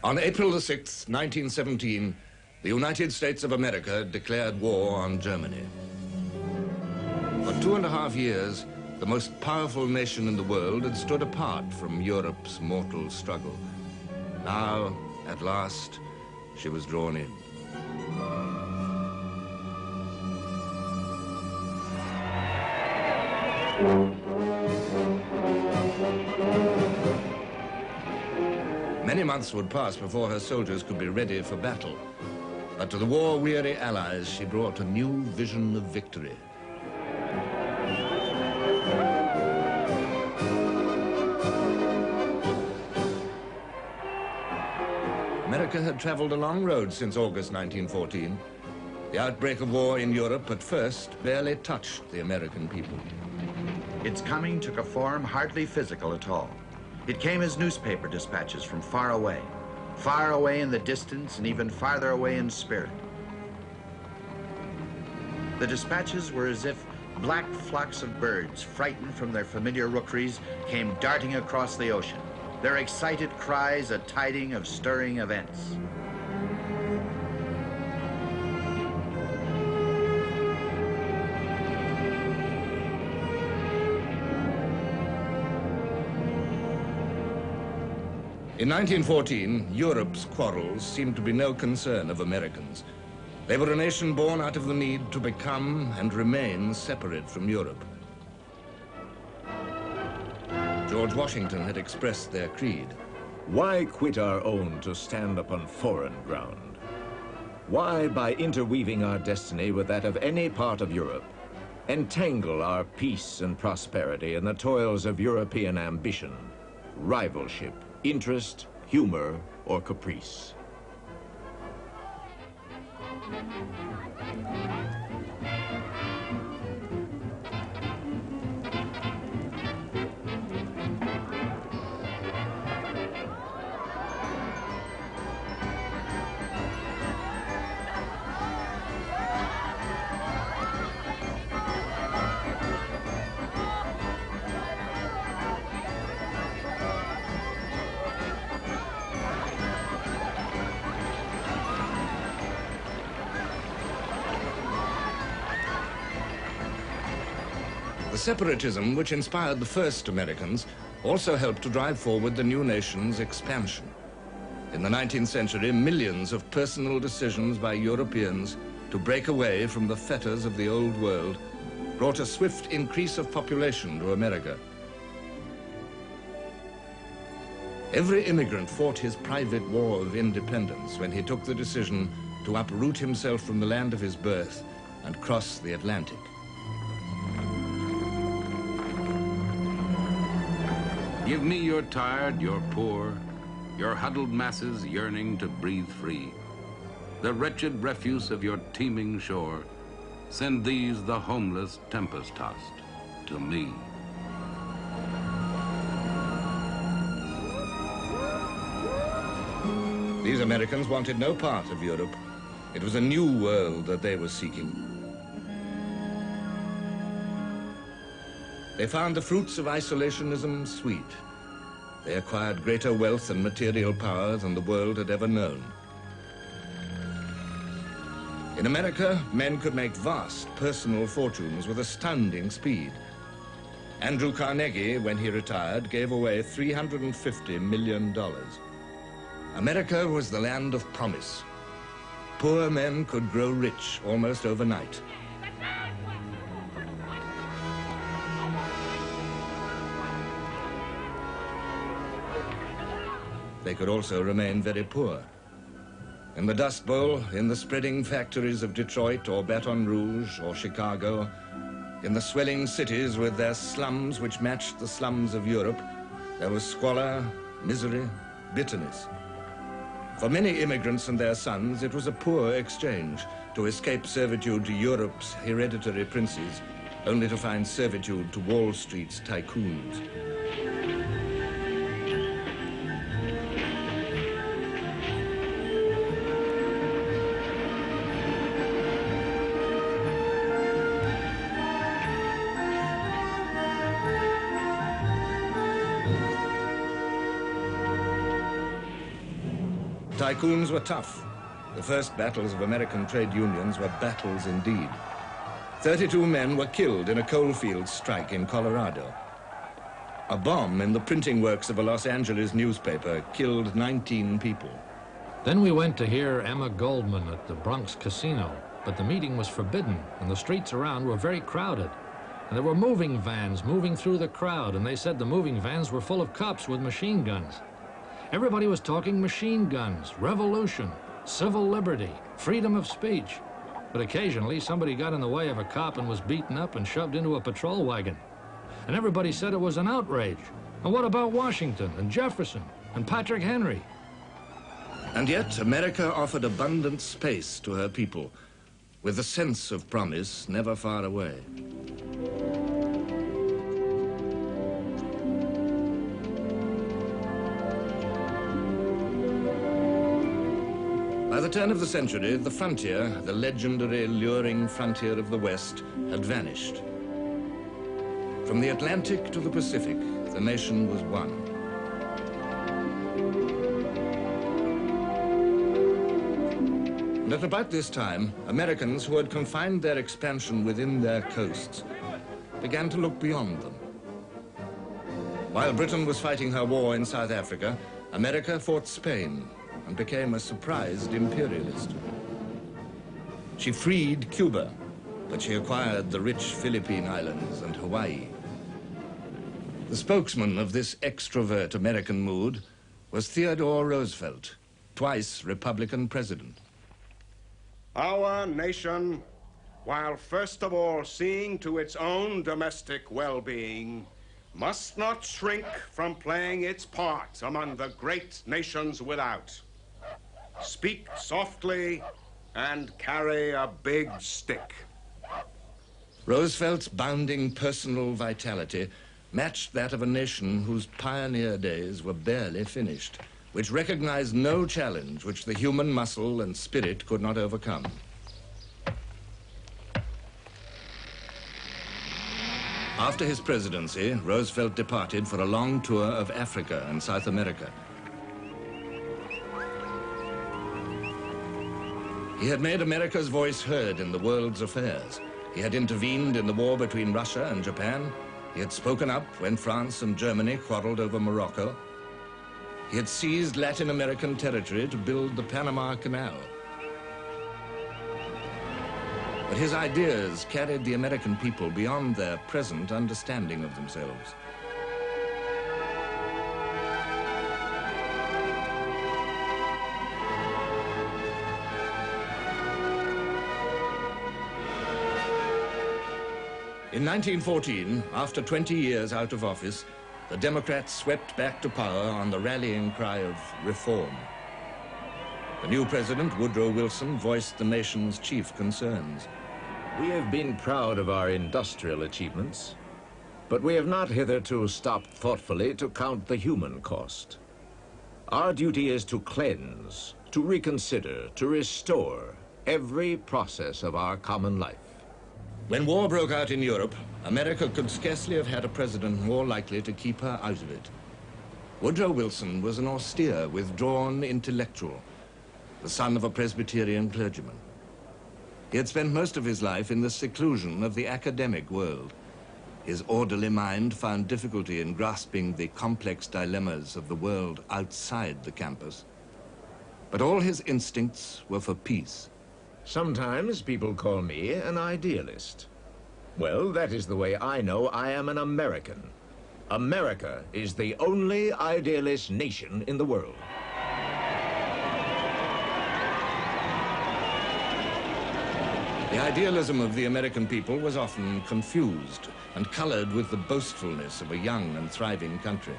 On April the 6th, 1917, the United States of America declared war on Germany. For 2.5 years, the most powerful nation in the world had stood apart from Europe's mortal struggle. Now, at last, she was drawn in. Many months would pass before her soldiers could be ready for battle. But to the war-weary Allies, she brought a new vision of victory. America had traveled a long road since August 1914. The outbreak of war in Europe at first barely touched the American people. Its coming took a form hardly physical at all. It came as newspaper dispatches from far away in the distance and even farther away in spirit. The dispatches were as if black flocks of birds, frightened from their familiar rookeries, came darting across the ocean, their excited cries a tiding of stirring events. In 1914, Europe's quarrels seemed to be no concern of Americans. They were a nation born out of the need to become and remain separate from Europe. George Washington had expressed their creed. Why quit our own to stand upon foreign ground? Why, by interweaving our destiny with that of any part of Europe, entangle our peace and prosperity in the toils of European ambition, rivalship, interest, humor, or caprice? The separatism which inspired the first Americans also helped to drive forward the new nation's expansion. In the 19th century, millions of personal decisions by Europeans to break away from the fetters of the old world brought a swift increase of population to America. Every immigrant fought his private war of independence when he took the decision to uproot himself from the land of his birth and cross the Atlantic. Give me your tired, your poor, your huddled masses yearning to breathe free. The wretched refuse of your teeming shore. Send these, the homeless, tempest-tossed, to me. These Americans wanted no part of Europe. It was a new world that they were seeking. They found the fruits of isolationism sweet. They acquired greater wealth and material power than the world had ever known. In America, men could make vast personal fortunes with astounding speed. Andrew Carnegie, when he retired, gave away $350 million. America was the land of promise. Poor men could grow rich almost overnight. They could also remain very poor. In the Dust Bowl, in the spreading factories of Detroit or Baton Rouge or Chicago, in the swelling cities with their slums which matched the slums of Europe, there was squalor, misery, bitterness. For many immigrants and their sons, it was a poor exchange to escape servitude to Europe's hereditary princes, only to find servitude to Wall Street's tycoons. tycoons were tough. The first battles of American trade unions were battles indeed. 32 men were killed in a coalfield strike in Colorado. A bomb in the printing works of a Los Angeles newspaper killed 19 people. Then we went to hear Emma Goldman at the Bronx Casino, but the meeting was forbidden, and the streets around were very crowded. And there were moving vans moving through the crowd, and they said the moving vans were full of cops with machine guns. Everybody was talking machine guns, revolution, civil liberty, freedom of speech. But occasionally somebody got in the way of a cop and was beaten up and shoved into a patrol wagon. And everybody said it was an outrage. And what about Washington and Jefferson and Patrick Henry? And yet America offered abundant space to her people, with a sense of promise never far away. By the turn of the century, the frontier, the legendary, luring frontier of the West, had vanished. From the Atlantic to the Pacific, the nation was one. And at about this time, Americans who had confined their expansion within their coasts began to look beyond them. While Britain was fighting her war in South Africa, America fought Spain and became a surprised imperialist. She freed Cuba, but she acquired the rich Philippine Islands and Hawaii. The spokesman of this extrovert American mood was Theodore Roosevelt, twice Republican president. Our nation, while first of all seeing to its own domestic well-being, must not shrink from playing its part among the great nations without. Speak softly and carry a big stick. Roosevelt's bounding personal vitality matched that of a nation whose pioneer days were barely finished, which recognized no challenge which the human muscle and spirit could not overcome. After his presidency, Roosevelt departed for a long tour of Africa and South America. He had made America's voice heard in the world's affairs. He had intervened in the war between Russia and Japan. He had spoken up when France and Germany quarreled over Morocco. He had seized Latin American territory to build the Panama Canal. But his ideas carried the American people beyond their present understanding of themselves. In 1914, after 20 years out of office, the Democrats swept back to power on the rallying cry of reform. The new president, Woodrow Wilson, voiced the nation's chief concerns. We have been proud of our industrial achievements, but we have not hitherto stopped thoughtfully to count the human cost. Our duty is to cleanse, to reconsider, to restore every process of our common life. When war broke out in Europe, America could scarcely have had a president more likely to keep her out of it. Woodrow Wilson was an austere, withdrawn intellectual, the son of a Presbyterian clergyman. He had spent most of his life in the seclusion of the academic world. His orderly mind found difficulty in grasping the complex dilemmas of the world outside the campus. But all his instincts were for peace. Sometimes people call me an idealist. Well, that is the way I know I am an American. America is the only idealist nation in the world. The idealism of the American people was often confused and colored with the boastfulness of a young and thriving country.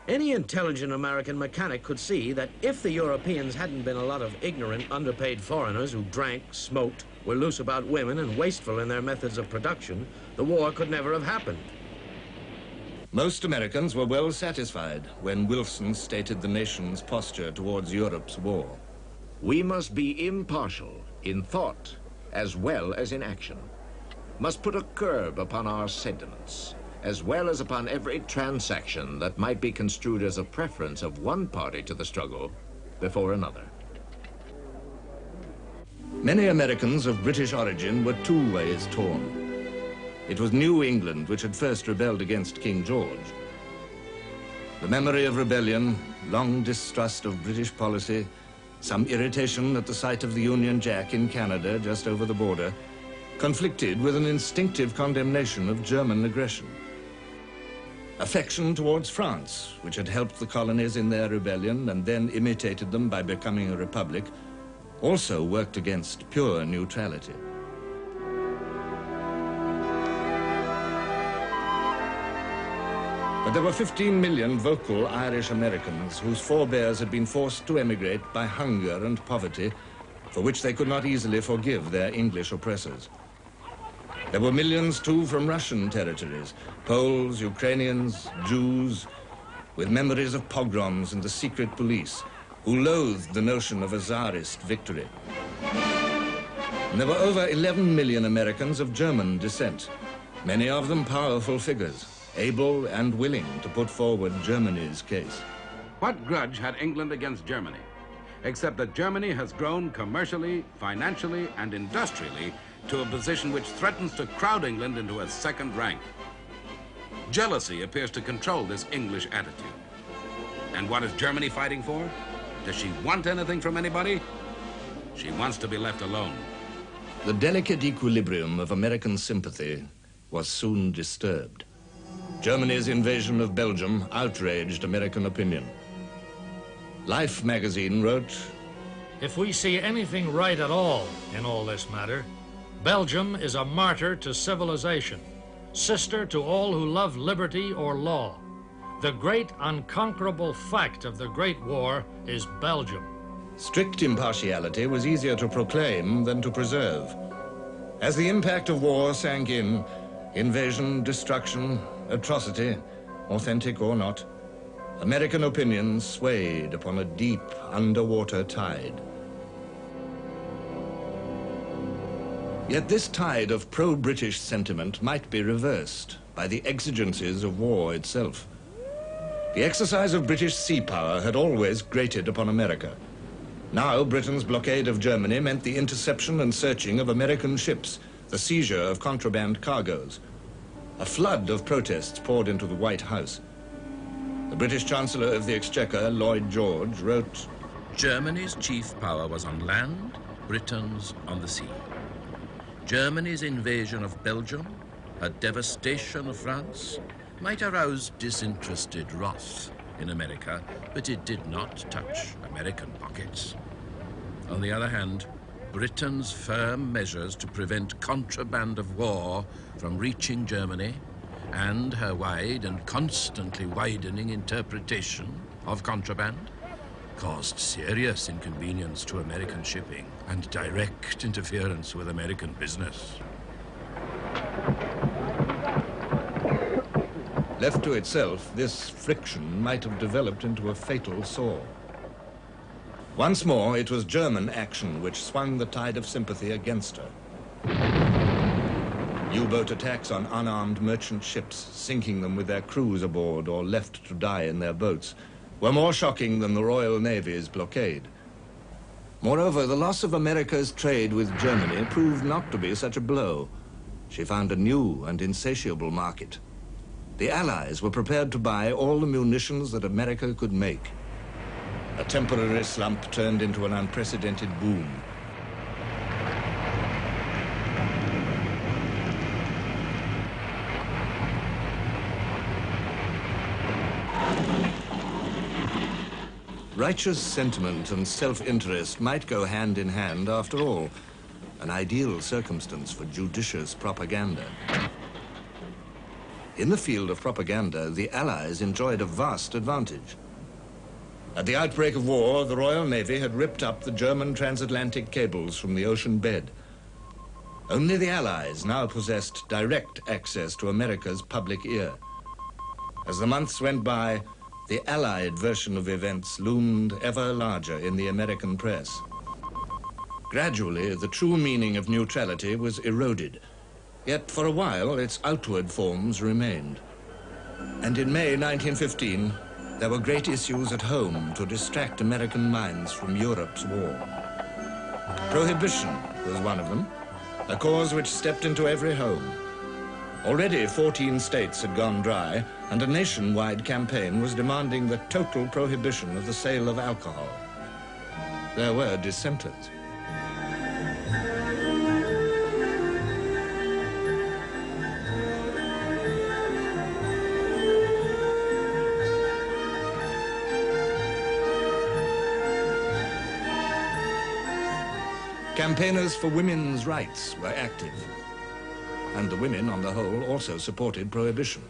Any intelligent American mechanic could see that if the Europeans hadn't been a lot of ignorant, underpaid foreigners who drank, smoked, were loose about women, and wasteful in their methods of production, the war could never have happened. Most Americans were well satisfied when Wilson stated the nation's posture towards Europe's war. We must be impartial in thought as well as in action, must put a curb upon our sentiments, as well as upon every transaction that might be construed as a preference of one party to the struggle before another. Many Americans of British origin were two ways torn. It was New England which had first rebelled against King George. The memory of rebellion, long distrust of British policy, some irritation at the sight of the Union Jack in Canada just over the border, conflicted with an instinctive condemnation of German aggression. Affection towards France, which had helped the colonies in their rebellion and then imitated them by becoming a republic, also worked against pure neutrality. But there were 15 million vocal Irish Americans whose forebears had been forced to emigrate by hunger and poverty, for which they could not easily forgive their English oppressors. There were millions, too, from Russian territories, Poles, Ukrainians, Jews, with memories of pogroms and the secret police, who loathed the notion of a Tsarist victory. And there were over 11 million Americans of German descent, many of them powerful figures, able and willing to put forward Germany's case. What grudge had England against Germany? Except that Germany has grown commercially, financially, and industrially to a position which threatens to crowd England into a second rank. Jealousy appears to control this English attitude. And what is Germany fighting for? Does she want anything from anybody? She wants to be left alone. The delicate equilibrium of American sympathy was soon disturbed. Germany's invasion of Belgium outraged American opinion. Life magazine wrote, "If we see anything right at all in all this matter, Belgium is a martyr to civilization, sister to all who love liberty or law. The great unconquerable fact of the Great War is Belgium." Strict impartiality was easier to proclaim than to preserve. As the impact of war sank in, invasion, destruction, atrocity, authentic or not, American opinion swayed upon a deep underwater tide. Yet this tide of pro-British sentiment might be reversed by the exigencies of war itself. The exercise of British sea power had always grated upon America. Now Britain's blockade of Germany meant the interception and searching of American ships, the seizure of contraband cargoes. A flood of protests poured into the White House. The British Chancellor of the Exchequer, Lloyd George, wrote, "Germany's chief power was on land, Britain's on the sea. Germany's invasion of Belgium, her devastation of France, might arouse disinterested wrath in America, but it did not touch American pockets. On the other hand, Britain's firm measures to prevent contraband of war from reaching Germany and her wide and constantly widening interpretation of contraband caused serious inconvenience to American shipping and direct interference with American business." Left to itself, this friction might have developed into a fatal sore. Once more, it was German action which swung the tide of sympathy against her. U-boat attacks on unarmed merchant ships, sinking them with their crews aboard or left to die in their boats, were more shocking than the Royal Navy's blockade. Moreover, the loss of America's trade with Germany proved not to be such a blow. She found a new and insatiable market. The Allies were prepared to buy all the munitions that America could make. A temporary slump turned into an unprecedented boom. Righteous sentiment and self-interest might go hand in hand after all, an ideal circumstance for judicious propaganda. In the field of propaganda, the Allies enjoyed a vast advantage. At the outbreak of war, the Royal Navy had ripped up the German transatlantic cables from the ocean bed. Only the Allies now possessed direct access to America's public ear. As the months went by, the Allied version of events loomed ever larger in the American press. Gradually, the true meaning of neutrality was eroded, yet for a while its outward forms remained. And in May 1915, there were great issues at home to distract American minds from Europe's war. Prohibition was one of them, a cause which stepped into every home. Already 14 states had gone dry, and a nationwide campaign was demanding the total prohibition of the sale of alcohol. There were dissenters. Campaigners for women's rights were active, and the women, on the whole, also supported prohibition.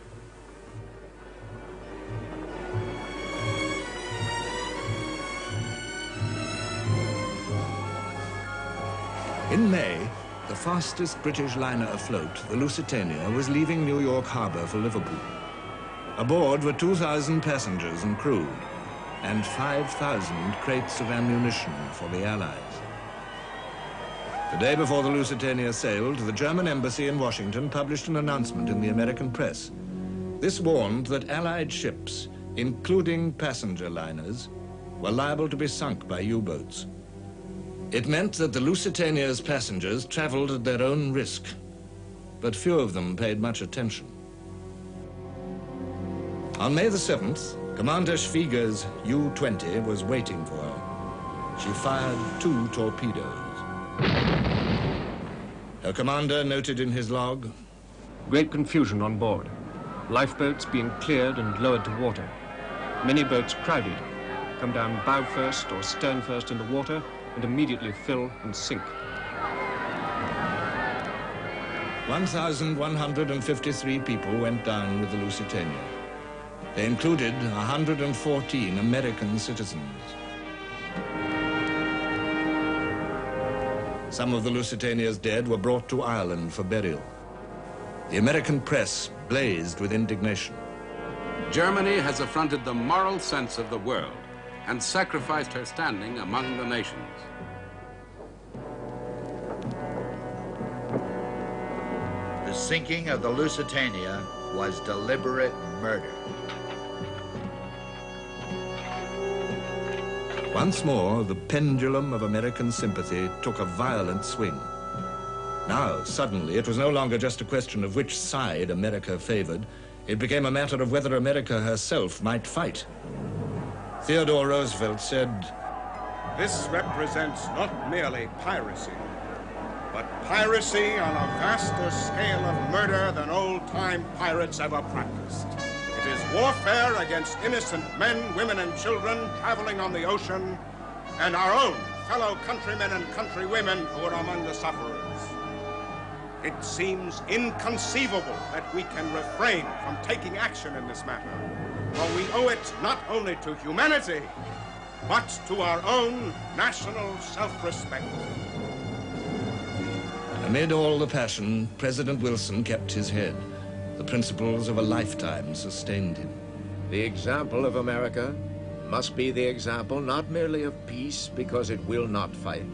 In May, the fastest British liner afloat, the Lusitania, was leaving New York Harbor for Liverpool. Aboard were 2,000 passengers and crew, and 5,000 crates of ammunition for the Allies. The day before the Lusitania sailed, the German embassy in Washington published an announcement in the American press. This warned that Allied ships, including passenger liners, were liable to be sunk by U-boats. It meant that the Lusitania's passengers traveled at their own risk, but few of them paid much attention. On May the 7th, Commander Schwieger's U-20 was waiting for her. She fired 2 torpedoes. Her commander noted in his log, "Great confusion on board. Lifeboats being cleared and lowered to water. Many boats crowded, come down bow first or stern first in the water and immediately fill and sink." 1,153 people went down with the Lusitania. They included 114 American citizens. Some of the Lusitania's dead were brought to Ireland for burial. The American press blazed with indignation. Germany has affronted the moral sense of the world and sacrificed her standing among the nations. The sinking of the Lusitania was deliberate murder. Once more, the pendulum of American sympathy took a violent swing. Now, suddenly, it was no longer just a question of which side America favored. It became a matter of whether America herself might fight. Theodore Roosevelt said, "This represents not merely piracy, but piracy on a vaster scale of murder than old-time pirates ever practiced. It is warfare against innocent men, women, and children traveling on the ocean, and our own fellow countrymen and countrywomen who are among the sufferers. It seems inconceivable that we can refrain from taking action in this matter, for we owe it not only to humanity, but to our own national self-respect." Amid all the passion, President Wilson kept his head. The principles of a lifetime sustained him. The example of America must be the example not merely of peace because it will not fight,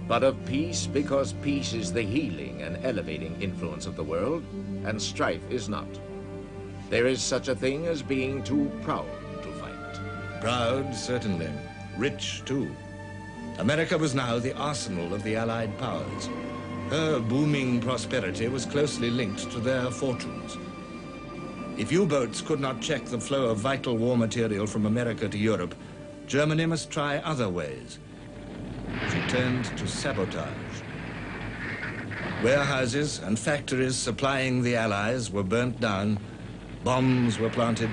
but of peace because peace is the healing and elevating influence of the world, and strife is not. There is such a thing as being too proud to fight. Proud, certainly. Rich, too. America was now the arsenal of the Allied powers. Her booming prosperity was closely linked to their fortunes. If U-boats could not check the flow of vital war material from America to Europe, Germany must try other ways. She turned to sabotage. Warehouses and factories supplying the Allies were burnt down, bombs were planted.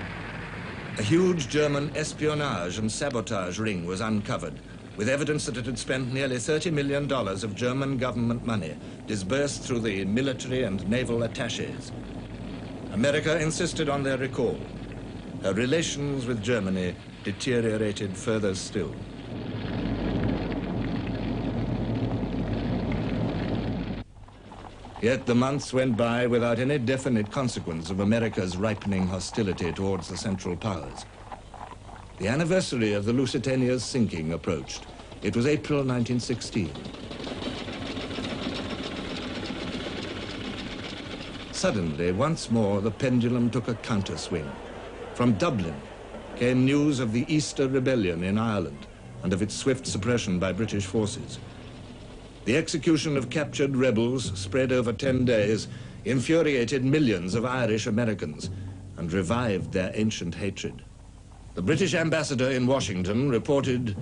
A huge German espionage and sabotage ring was uncovered, with evidence that it had spent nearly $30 million of German government money, disbursed through the military and naval attaches. America insisted on their recall. Her relations with Germany deteriorated further still. Yet the months went by without any definite consequence of America's ripening hostility towards the Central Powers. The anniversary of the Lusitania's sinking approached. It was April 1916. Suddenly, once more, the pendulum took a counterswing. From Dublin came news of the Easter Rebellion in Ireland and of its swift suppression by British forces. The execution of captured rebels spread over 10 days infuriated millions of Irish Americans and revived their ancient hatred. The British ambassador in Washington reported,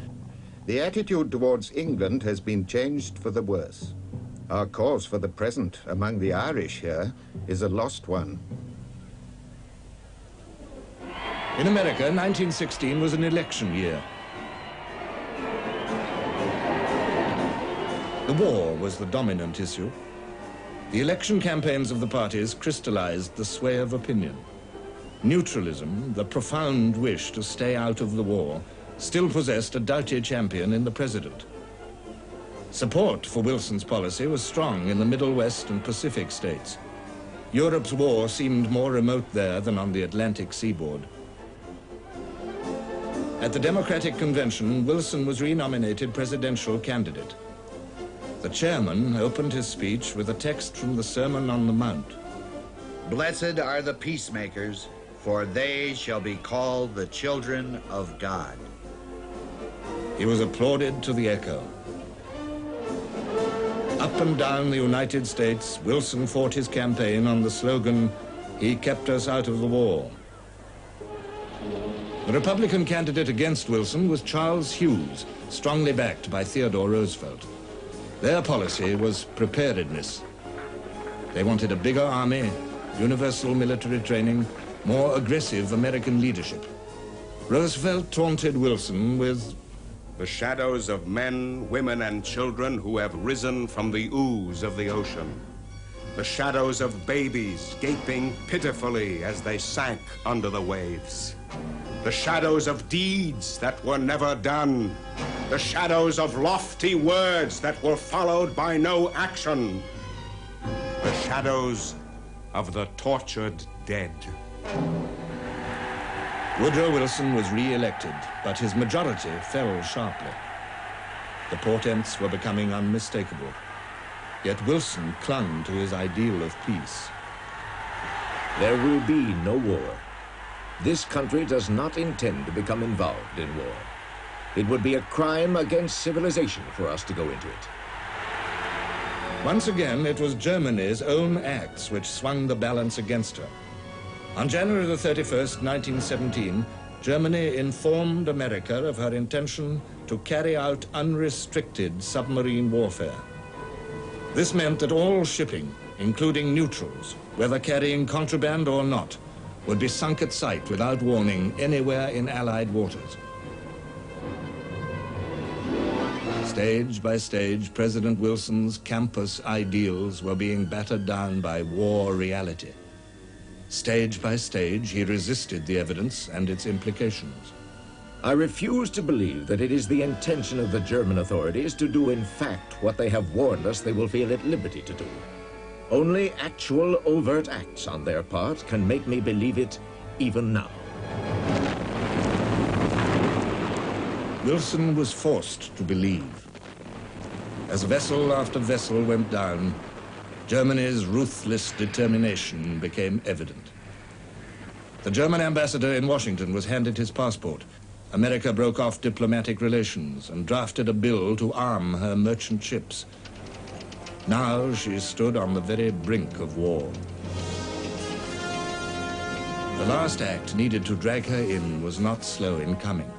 "The attitude towards England has been changed for the worse. Our cause for the present among the Irish here is a lost one." In America, 1916 was an election year. The war was the dominant issue. The election campaigns of the parties crystallized the sway of opinion. Neutralism, the profound wish to stay out of the war, still possessed a doughty champion in the president. Support for Wilson's policy was strong in the Middle West and Pacific states. Europe's war seemed more remote there than on the Atlantic seaboard. At the Democratic Convention, Wilson was renominated presidential candidate. The chairman opened his speech with a text from the Sermon on the Mount. "Blessed are the peacemakers, for they shall be called the children of God." He was applauded to the echo. Up and down the United States, Wilson fought his campaign on the slogan, "He kept us out of the war." The Republican candidate against Wilson was Charles Hughes, strongly backed by Theodore Roosevelt. Their policy was preparedness. They wanted a bigger army, universal military training, more aggressive American leadership. Roosevelt taunted Wilson with the shadows of men, women, and children who have risen from the ooze of the ocean. The shadows of babies gaping pitifully as they sank under the waves. The shadows of deeds that were never done. The shadows of lofty words that were followed by no action. The shadows of the tortured dead. Woodrow Wilson was re-elected, but his majority fell sharply. The portents were becoming unmistakable. Yet Wilson clung to his ideal of peace. There will be no war. This country does not intend to become involved in war. It would be a crime against civilization for us to go into it. Once again, it was Germany's own acts which swung the balance against her. On January the 31st, 1917, Germany informed America of her intention to carry out unrestricted submarine warfare. This meant that all shipping, including neutrals, whether carrying contraband or not, would be sunk at sight without warning anywhere in Allied waters. Stage by stage, President Wilson's campus ideals were being battered down by war reality. Stage by stage, he resisted the evidence and its implications. I refuse to believe that it is the intention of the German authorities to do in fact what they have warned us they will feel at liberty to do. Only actual overt acts on their part can make me believe it even now. Wilson was forced to believe. As vessel after vessel went down, Germany's ruthless determination became evident. The German ambassador in Washington was handed his passport. America broke off diplomatic relations and drafted a bill to arm her merchant ships. Now she stood on the very brink of war. The last act needed to drag her in was not slow in coming.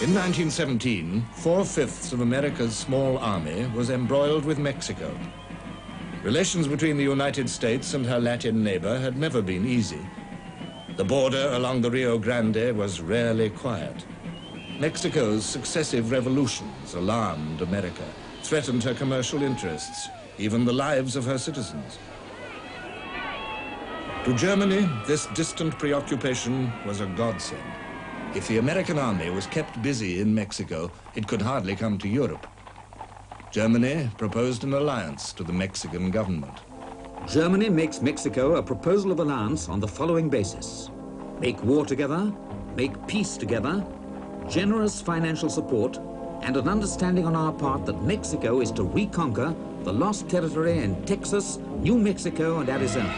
In 1917, 4/5 of America's small army was embroiled with Mexico. Relations between the United States and her Latin neighbor had never been easy. The border along the Rio Grande was rarely quiet. Mexico's successive revolutions alarmed America, threatened her commercial interests, even the lives of her citizens. To Germany, this distant preoccupation was a godsend. If the American army was kept busy in Mexico, it could hardly come to Europe. Germany proposed an alliance to the Mexican government. Germany makes Mexico a proposal of alliance on the following basis: make war together, make peace together, generous financial support, and an understanding on our part that Mexico is to reconquer the lost territory in Texas, New Mexico, and Arizona.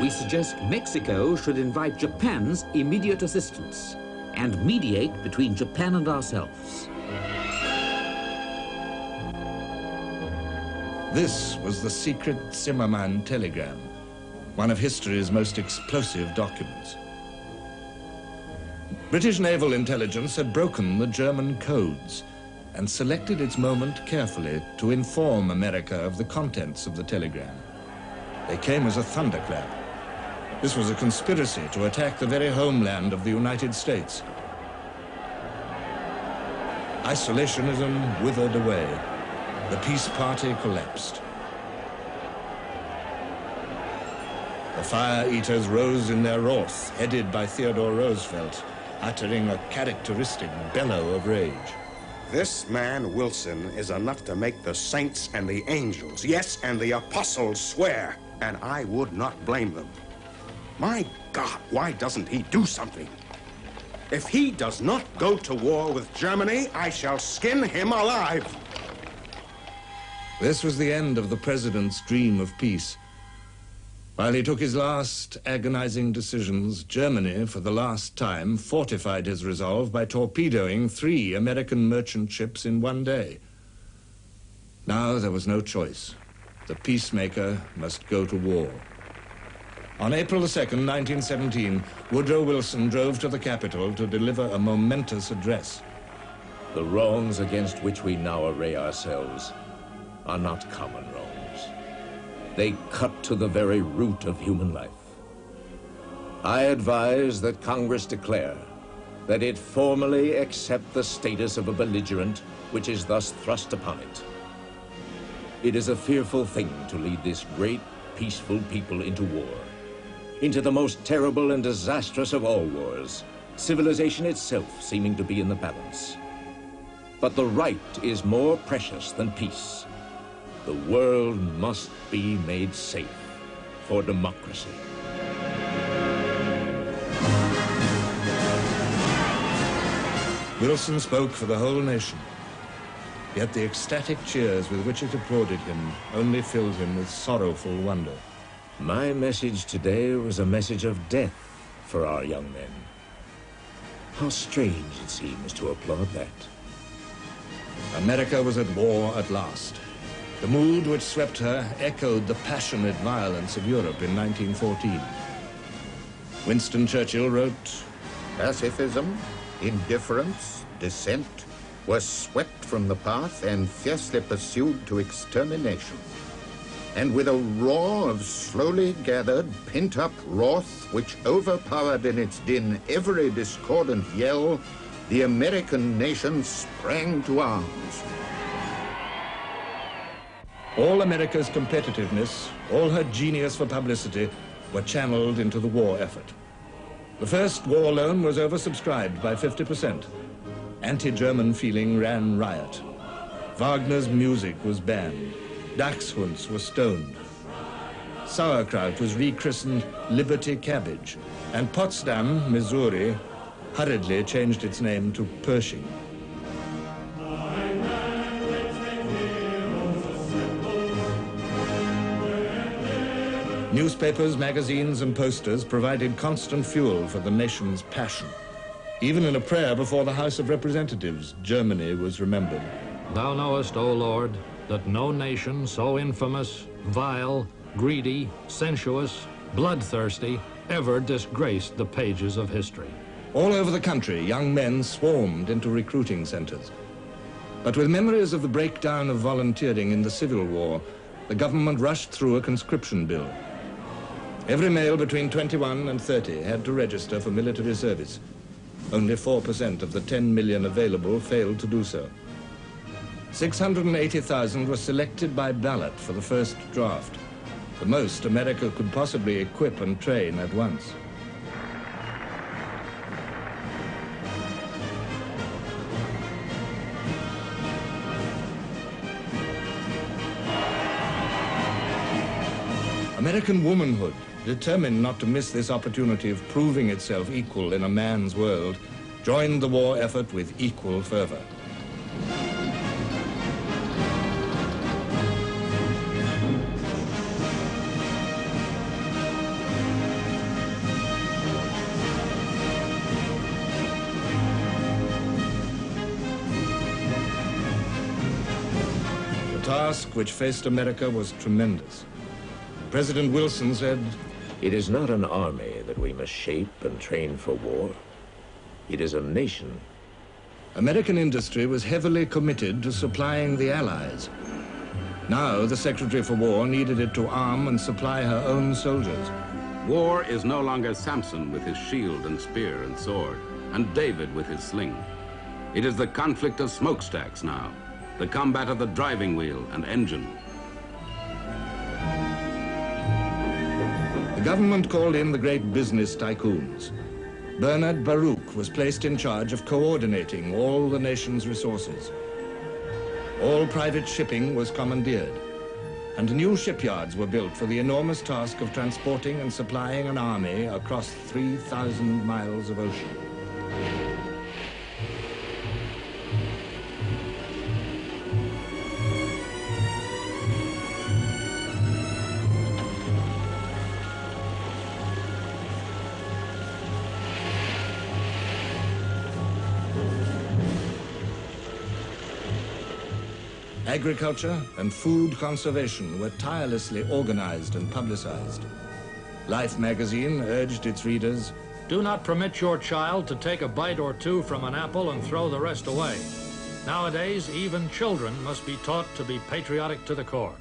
We suggest Mexico should invite Japan's immediate assistance and mediate between Japan and ourselves. This was the secret Zimmermann telegram, one of history's most explosive documents. British naval intelligence had broken the German codes and selected its moment carefully to inform America of the contents of the telegram. They came as a thunderclap. This was a conspiracy to attack the very homeland of the United States. Isolationism withered away. The peace party collapsed. The fire eaters rose in their wrath, headed by Theodore Roosevelt, uttering a characteristic bellow of rage. This man, Wilson, is enough to make the saints and the angels, yes, and the apostles swear, and I would not blame them. My God, why doesn't he do something? If he does not go to war with Germany, I shall skin him alive. This was the end of the president's dream of peace. While he took his last agonizing decisions, Germany, for the last time, fortified his resolve by torpedoing 3 American merchant ships in one day. Now there was no choice. The peacemaker must go to war. On April 2nd, 1917, Woodrow Wilson drove to the Capitol to deliver a momentous address. The wrongs against which we now array ourselves are not common wrongs. They cut to the very root of human life. I advise that Congress declare that it formally accept the status of a belligerent which is thus thrust upon it. It is a fearful thing to lead this great, peaceful people into war, into the most terrible and disastrous of all wars, civilization itself seeming to be in the balance. But the right is more precious than peace. The world must be made safe for democracy. Wilson spoke for the whole nation. Yet the ecstatic cheers with which it applauded him only filled him with sorrowful wonder. My message today was a message of death for our young men. How strange it seems to applaud that. America was at war at last. The mood which swept her echoed the passionate violence of Europe in 1914. Winston Churchill wrote, Pacifism, indifference, dissent were swept from the path and fiercely pursued to extermination. And with a roar of slowly gathered, pent-up wrath which overpowered in its din every discordant yell, the American nation sprang to arms. All America's competitiveness, all her genius for publicity, were channeled into the war effort. The first war loan was oversubscribed by 50%. Anti-German feeling ran riot. Wagner's music was banned. Dachshunds were stoned. Sauerkraut was rechristened Liberty Cabbage, and Potsdam, Missouri, hurriedly changed its name to Pershing. Newspapers, magazines, and posters provided constant fuel for the nation's passion. Even in a prayer before the House of Representatives, Germany was remembered. Thou knowest, O Lord, that no nation so infamous, vile, greedy, sensuous, bloodthirsty, ever disgraced the pages of history. All over the country, young men swarmed into recruiting centers. But with memories of the breakdown of volunteering in the Civil War, the government rushed through a conscription bill. Every male between 21 and 30 had to register for military service. Only 4% of the 10 million available failed to do so. 680,000 were selected by ballot for the first draft, the most America could possibly equip and train at once. American womanhood, determined not to miss this opportunity of proving itself equal in a man's world, joined the war effort with equal fervor. task which faced America was tremendous. President Wilson said, "It is not an army that we must shape and train for war. It is a nation." American industry was heavily committed to supplying the Allies. Now the Secretary for War needed it to arm and supply her own soldiers. War is no longer Samson with his shield and spear and sword, and David with his sling. It is the conflict of smokestacks now, the combat of the driving wheel and engine. The government called in the great business tycoons. Bernard Baruch was placed in charge of coordinating all the nation's resources. All private shipping was commandeered, and new shipyards were built for the enormous task of transporting and supplying an army across 3,000 miles of ocean. Agriculture and food conservation were tirelessly organized and publicized. Life magazine urged its readers, "Do not permit your child to take a bite or two from an apple and throw the rest away. Nowadays, even children must be taught to be patriotic to the core."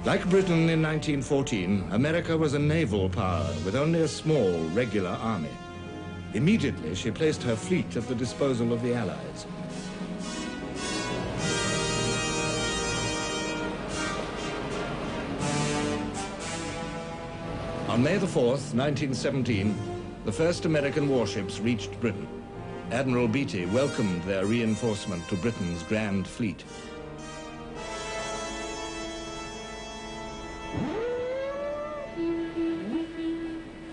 Like Britain in 1914, America was a naval power with only a small regular army. Immediately, she placed her fleet at the disposal of the Allies. On May the 4th, 1917, the first American warships reached Britain. Admiral Beatty welcomed their reinforcement to Britain's Grand Fleet.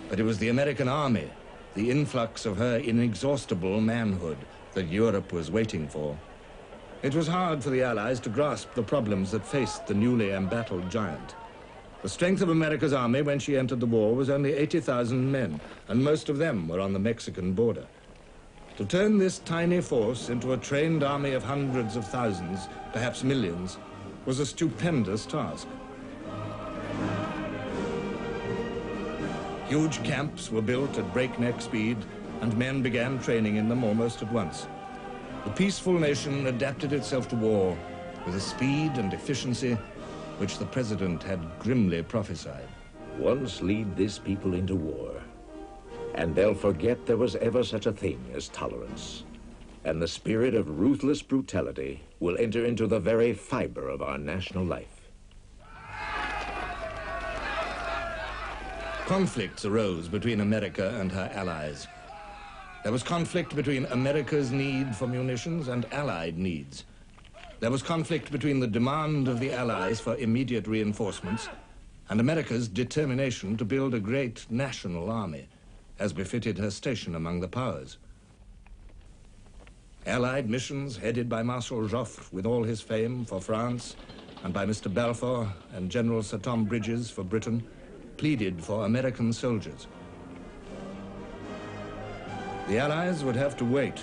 But it was the American army, the influx of her inexhaustible manhood, that Europe was waiting for. It was hard for the Allies to grasp the problems that faced the newly embattled giant. The strength of America's army when she entered the war was only 80,000 men, and most of them were on the Mexican border. To turn this tiny force into a trained army of hundreds of thousands, perhaps millions, was a stupendous task. Huge camps were built at breakneck speed, and men began training in them almost at once. The peaceful nation adapted itself to war with a speed and efficiency which the president had grimly prophesied. Once lead this people into war, and they'll forget there was ever such a thing as tolerance. And the spirit of ruthless brutality will enter into the very fiber of our national life. Conflicts arose between America and her allies. There was conflict between America's need for munitions and Allied needs. There was conflict between the demand of the Allies for immediate reinforcements and America's determination to build a great national army, as befitted her station among the powers. Allied missions headed by Marshal Joffre with all his fame for France, and by Mr. Balfour and General Sir Tom Bridges for Britain, pleaded for American soldiers. The Allies would have to wait,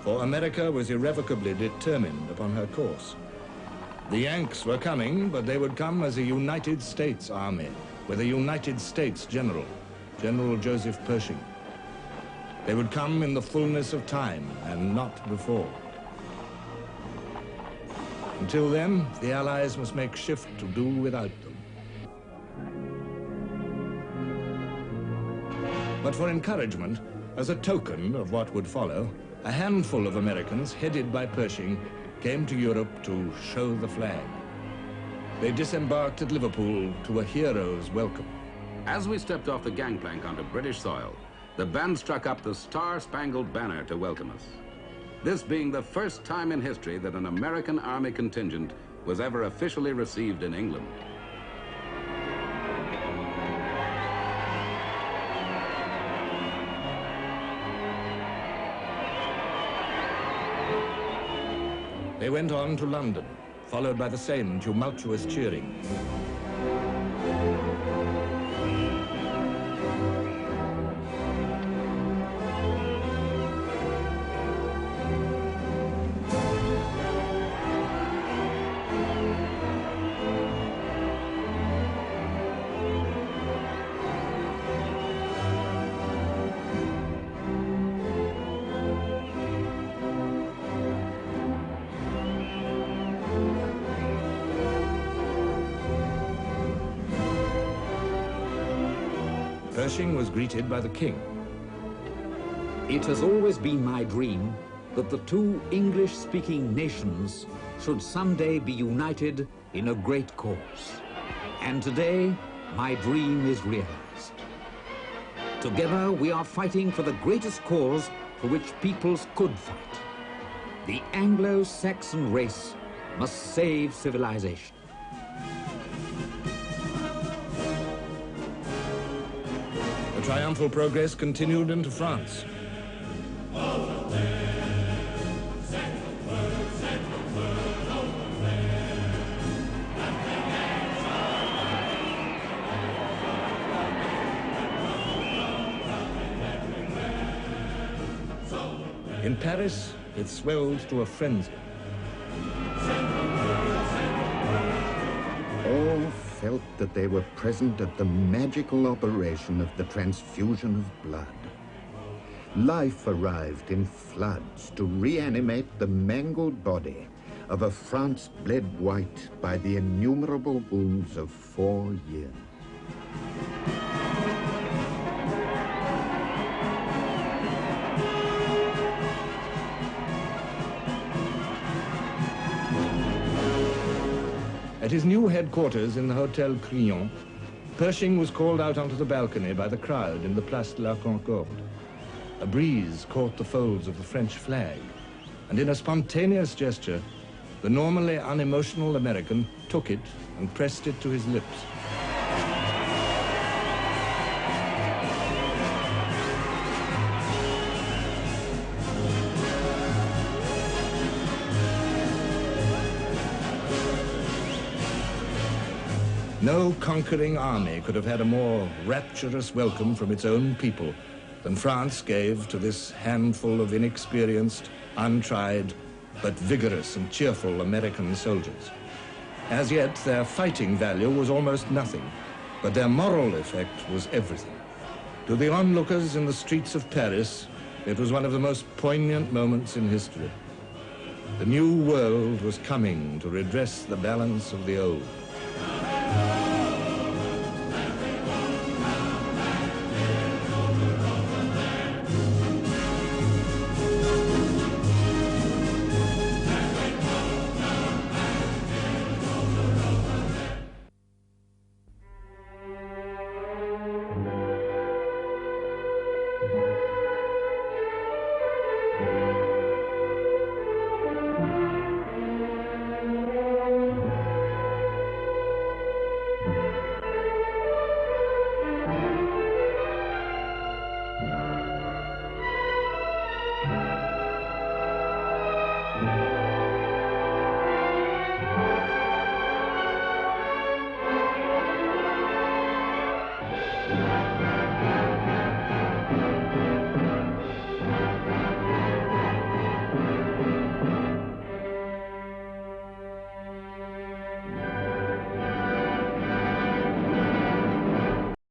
for America was irrevocably determined upon her course. The Yanks were coming, but they would come as a United States army, with a United States general, General Joseph Pershing. They would come in the fullness of time, and not before. Until then, the Allies must make shift to do without them. But for encouragement, as a token of what would follow, a handful of Americans, headed by Pershing, came to Europe to show the flag. They disembarked at Liverpool to a hero's welcome. As we stepped off the gangplank onto British soil, the band struck up the Star-Spangled Banner to welcome us. This being the first time in history that an American Army contingent was ever officially received in England. They went on to London, followed by the same tumultuous cheering. Pershing was greeted by the king. It has always been my dream that the two English-speaking nations should someday be united in a great cause. And today, my dream is realized. Together, we are fighting for the greatest cause for which peoples could fight. The Anglo-Saxon race must save civilization. The triumphal progress continued into France. In Paris, it swelled to a frenzy. All felt that they were present at the magical operation of the transfusion of blood. Life arrived in floods to reanimate the mangled body of a France bled white by the innumerable wounds of 4 years. At his new headquarters in the Hotel Crillon, Pershing was called out onto the balcony by the crowd in the Place de la Concorde. A breeze caught the folds of the French flag, and in a spontaneous gesture, the normally unemotional American took it and pressed it to his lips. No conquering army could have had a more rapturous welcome from its own people than France gave to this handful of inexperienced, untried, but vigorous and cheerful American soldiers. As yet, their fighting value was almost nothing, but their moral effect was everything. To the onlookers in the streets of Paris, it was one of the most poignant moments in history. The new world was coming to redress the balance of the old.